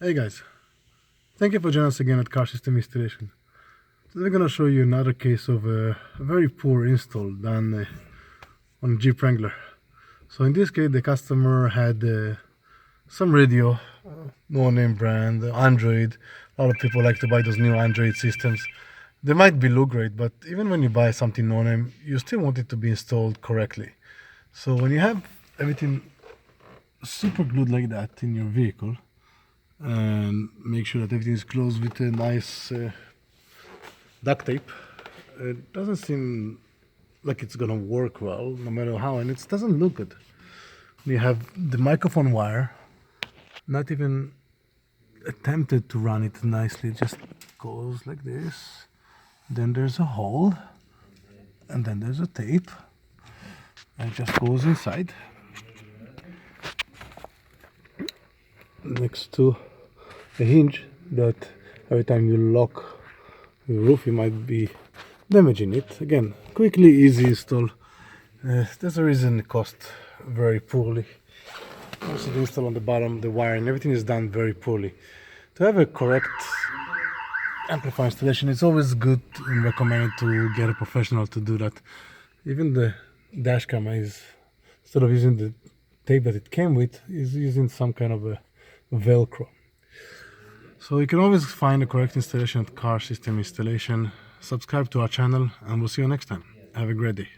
Hey guys, thank you for joining us again at Car System Installation. Today we're going to show you another case of a very poor install done on Jeep Wrangler. So in this case the customer had some radio, no name brand, Android. A lot of people like to buy those new Android systems. They might be look great, but even when you buy something no name, you still want it to be installed correctly. So when you have everything super glued like that in your vehicle, and make sure that everything is closed with a nice duct tape. It doesn't seem like it's gonna work well, no matter how, and it doesn't look good. You have the microphone wire, not even attempted to run it nicely, it just goes like this. Then there's a hole, and then there's a tape, and it just goes inside next to a hinge that every time you lock your roof you might be damaging it. Again, quickly, easy install. There's a reason it cost very poorly. Also the install on the bottom, the wire and everything is done very poorly. To have a correct amplifier installation, it's always good and recommended to get a professional to do that. Even the dash camera is, instead of using the tape that it came with, is using some kind of a Velcro. So you can always find the correct installation at Car System Installation. Subscribe to our channel and we'll see you next time. Have a great day.